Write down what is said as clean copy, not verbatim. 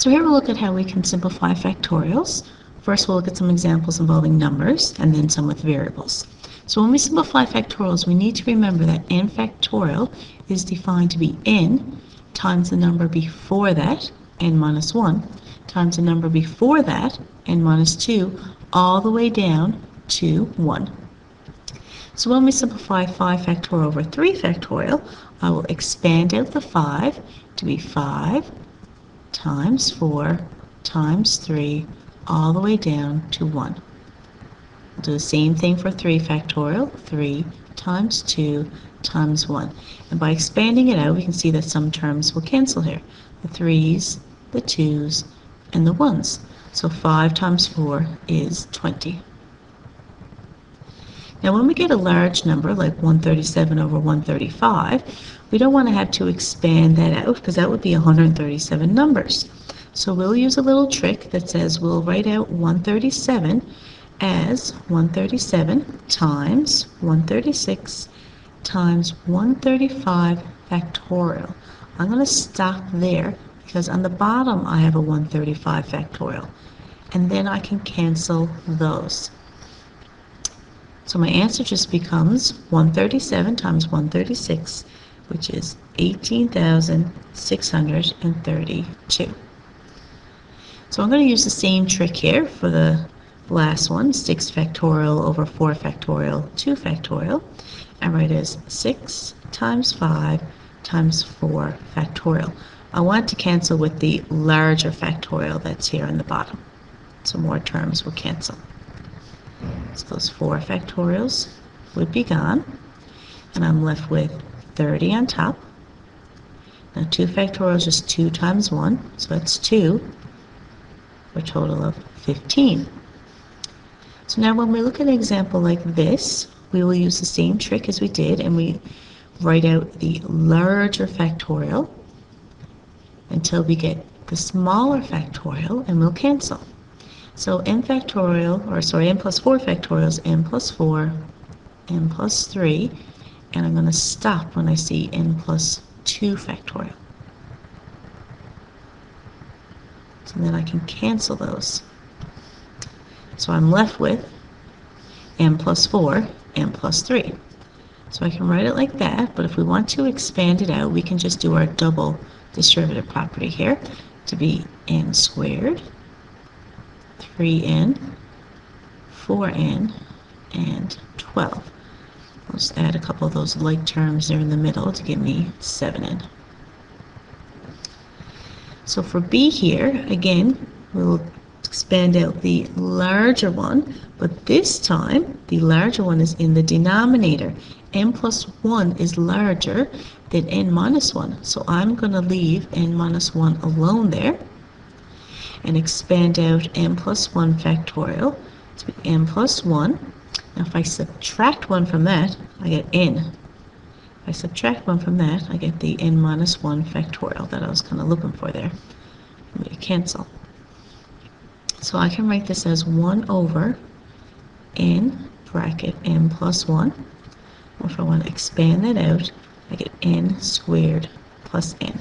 So here we'll look at how we can simplify factorials. First we'll look at some examples involving numbers and then some with variables. So when we simplify factorials, we need to remember that n factorial is defined to be n times the number before that, n minus 1, times the number before that, n minus 2, all the way down to 1. So when we simplify 5 factorial over 3 factorial, I will expand out the 5 to be 5 times 4 times 3 all the way down to 1. We'll do the same thing for 3 factorial, 3 times 2 times 1. And by expanding it out, we can see that some terms will cancel here. The 3's, the 2's, and the 1's. So 5 times 4 is 20. Now when we get a large number like 137 over 135, we don't want to have to expand that out because that would be 137 numbers. So we'll use a little trick that says we'll write out 137 as 137 times 136 times 135 factorial. I'm going to stop there because on the bottom I have a 135 factorial, and then I can cancel those. So my answer just becomes 137 times 136, which is 18,632. So I'm going to use the same trick here for the last one, 6 factorial over 4 factorial, 2 factorial. And write it as 6 times 5 times 4 factorial. I want to cancel with the larger factorial that's here on the bottom. So more terms will cancel. So those 4 factorials would be gone, and I'm left with 30 on top. Now 2 factorial is just 2 times 1, so that's 2, for a total of 15. So now when we look at an example like this, we will use the same trick as we did, and we write out the larger factorial until we get the smaller factorial, and we'll cancel. So n factorial, or sorry, n plus 4 factorial is n plus 4, n plus 3, and I'm going to stop when I see n plus 2 factorial. So then I can cancel those. So I'm left with n plus 4, n plus 3. So I can write it like that, but if we want to expand it out, we can just do our double distributive property here to be n squared, 3n, 4n, and 12. I'll just add a couple of those like terms there in the middle to give me 7n. So for b here, again, we'll expand out the larger one, but this time the larger one is in the denominator. n plus 1 is larger than n minus 1, so I'm going to leave n minus 1 alone there and expand out n plus 1 factorial to be n plus 1. Now if I subtract 1 from that, I get n. If I subtract 1 from that, I get the n minus 1 factorial that I was kind of looking for there. I'm going to cancel. So I can write this as 1 over n bracket n plus 1. Or if I want to expand that out, I get n squared plus n.